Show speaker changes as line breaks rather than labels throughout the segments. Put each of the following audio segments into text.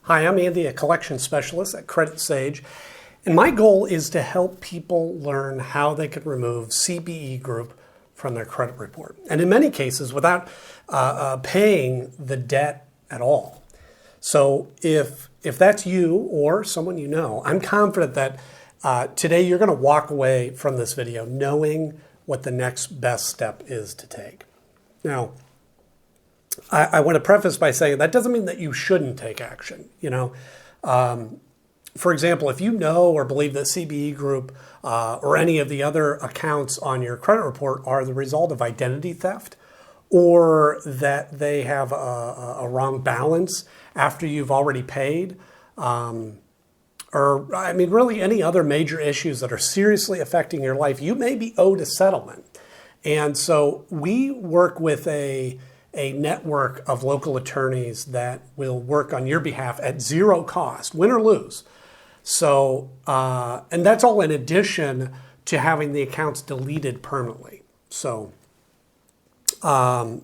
Hi, I'm Andy, a collection specialist at Credit Sage, and my goal is to help people learn how they can remove CBE Group from their credit report, and in many cases without paying the debt at all. So if that's you or someone you know, I'm confident that today you're going to walk away from this video knowing what the next best step is to take. Now, I want to preface by saying that doesn't mean that you shouldn't take action. For example, if you know or believe that CBE Group or any of the other accounts on your credit report are the result of identity theft, or that they have a wrong balance after you've already paid, really any other major issues that are seriously affecting your life, you may be owed a settlement. And so we work with a network of local attorneys that will work on your behalf at zero cost, win or lose. So, and that's all in addition to having the accounts deleted permanently. So, the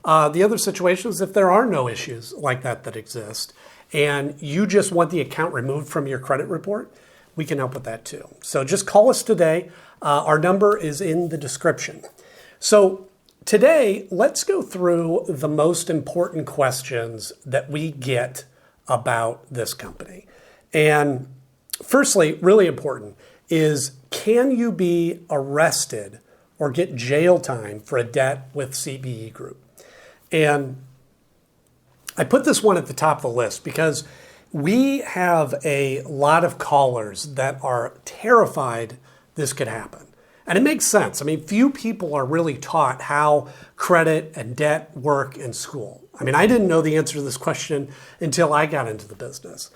other situation is if there are no issues like that exist and you just want the account removed from your credit report, we can help with that too. So just call us today. Our number is in the description. So today, let's go through the most important questions that we get about this company. And firstly, really important, is can you be arrested or get jail time for a debt with CBE Group? And I put this one at the top of the list because we have a lot of callers that are terrified this could happen. And it makes sense. I mean, few people are really taught how credit and debt work in school. I mean, I didn't know the answer to this question until I got into the business.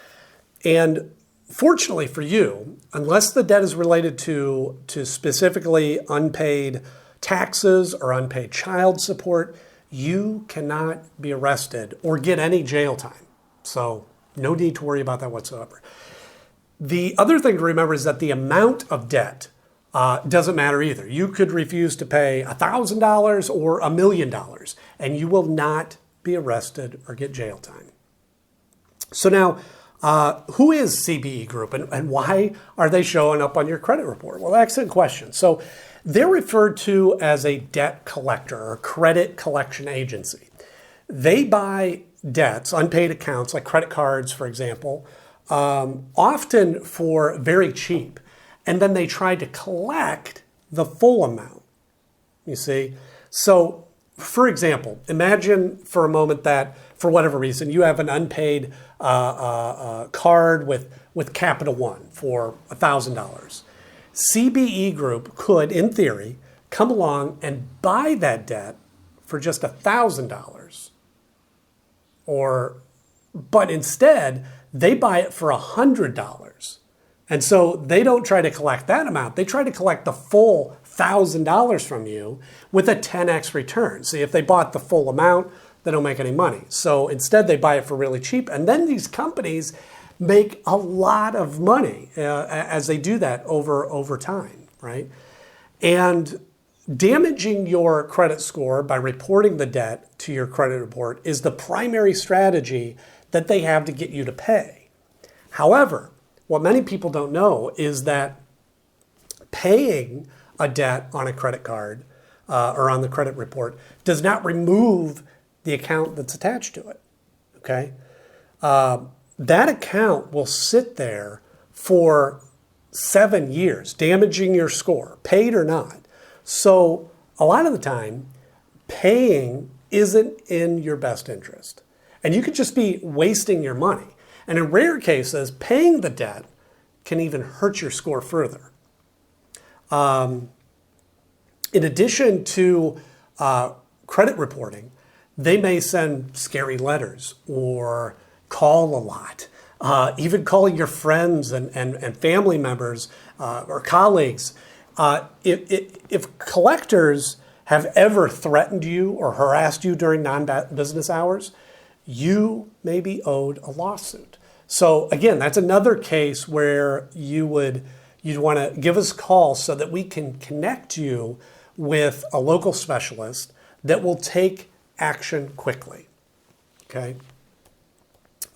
And fortunately for you, unless the debt is related to specifically unpaid taxes or unpaid child support, you cannot be arrested or get any jail time. So no need to worry about that whatsoever. The other thing to remember is that the amount of debt doesn't matter either. You could refuse to pay $1,000 or $1 million, and you will not be arrested or get jail time. So now, who is CBE Group and why are they showing up on your credit report? Well, excellent question. So they're referred to as a debt collector or credit collection agency. They buy debts, unpaid accounts like credit cards, for example, often for very cheap. And then they try to collect the full amount, you see? So, for example, imagine for a moment that, for whatever reason, you have an unpaid card with Capital One for $1,000. CBE Group could, in theory, come along and buy that debt for just $1,000. But instead, they buy it for $100. And so they don't try to collect that amount. They try to collect the full $1,000 from you with a 10x return. See, if they bought the full amount, they don't make any money. So instead, they buy it for really cheap. And then these companies make a lot of money as they do that over time, right? And damaging your credit score by reporting the debt to your credit report is the primary strategy that they have to get you to pay. However, what many people don't know is that paying a debt on a credit card or on the credit report does not remove the account that's attached to it, okay? That account will sit there for 7 years, damaging your score, paid or not. So a lot of the time, paying isn't in your best interest. And you could just be wasting your money. And in rare cases, paying the debt can even hurt your score further. In addition to credit reporting, they may send scary letters or call a lot, even calling your friends and family members or colleagues. If collectors have ever threatened you or harassed you during non-business hours, you may be owed a lawsuit. So again, that's another case where you'd want to give us a call so that we can connect you with a local specialist that will take action quickly, okay?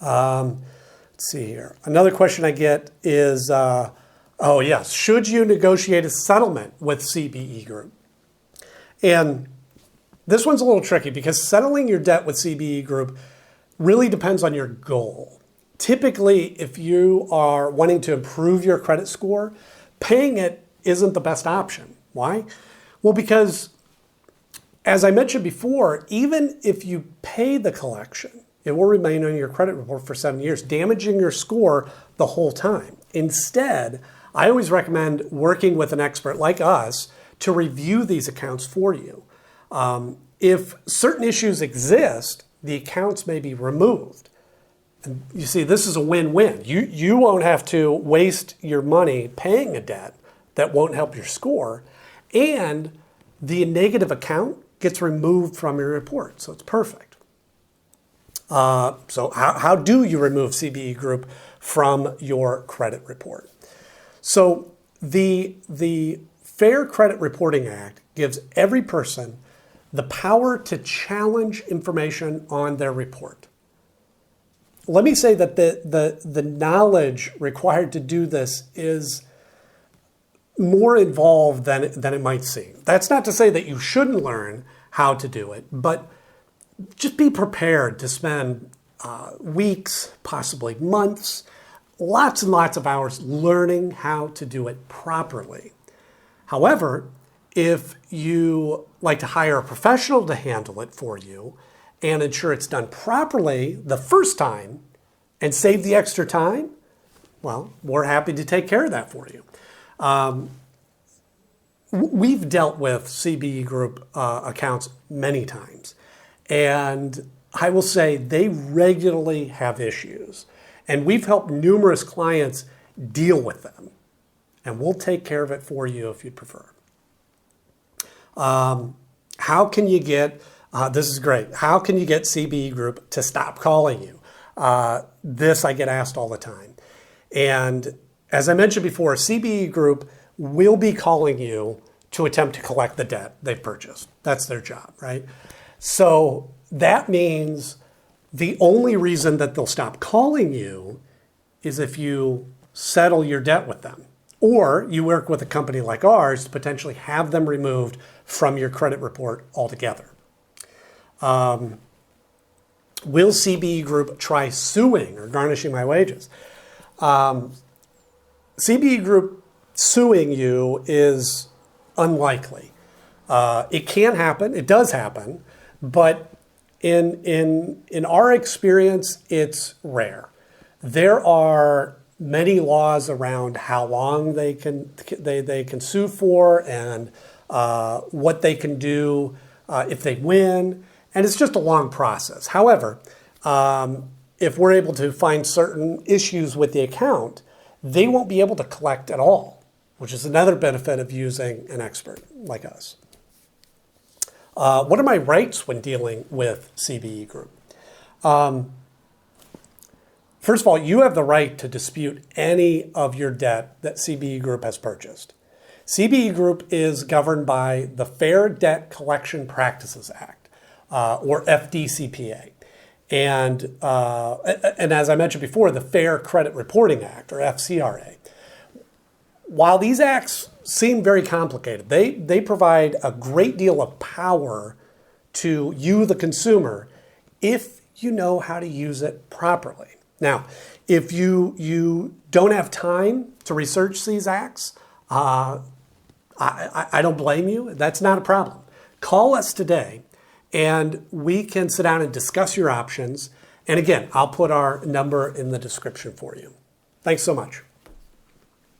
Let's see here. Another question I get is, oh yes, should you negotiate a settlement with CBE Group? And this one's a little tricky because settling your debt with CBE Group really depends on your goal. Typically, if you are wanting to improve your credit score, paying it isn't the best option. Why? Well, because as I mentioned before, even if you pay the collection, it will remain on your credit report for 7 years, damaging your score the whole time. Instead, I always recommend working with an expert like us to review these accounts for you. If certain issues exist, the accounts may be removed. And you see, this is a win-win. You won't have to waste your money paying a debt that won't help your score, and the negative account gets removed from your report, so it's perfect. So how do you remove CBE Group from your credit report? So the Fair Credit Reporting Act gives every person the power to challenge information on their report. Let me say that the knowledge required to do this is more involved than it might seem. That's not to say that you shouldn't learn how to do it, but just be prepared to spend weeks, possibly months, lots and lots of hours learning how to do it properly. However, if you like to hire a professional to handle it for you and ensure it's done properly the first time and save the extra time, well, we're happy to take care of that for you. We've dealt with CBE Group accounts many times, and I will say they regularly have issues, and we've helped numerous clients deal with them, and we'll take care of it for you if you'd prefer. How can you get, this is great, how can you get CBE Group to stop calling you? This I get asked all the time. And as I mentioned before, CBE Group will be calling you to attempt to collect the debt they've purchased. That's their job, right? So that means the only reason that they'll stop calling you is if you settle your debt with them, or you work with a company like ours to potentially have them removed from your credit report altogether. Will CBE Group try suing or garnishing my wages? CBE Group suing you is unlikely. It can happen, it does happen, but in our experience, it's rare. There are many laws around how long they can sue for and what they can do if they win, and it's just a long process. However, if we're able to find certain issues with the account, they won't be able to collect at all, which is another benefit of using an expert like us. What are my rights when dealing with CBE Group? First of all, you have the right to dispute any of your debt that CBE Group has purchased. CBE Group is governed by the Fair Debt Collection Practices Act, or FDCPA. And as I mentioned before, the Fair Credit Reporting Act, or FCRA. While these acts seem very complicated, they provide a great deal of power to you, the consumer, if you know how to use it properly. Now, if you don't have time to research these acts, I don't blame you. That's not a problem. Call us today, and we can sit down and discuss your options. And again, I'll put our number in the description for you. Thanks so much.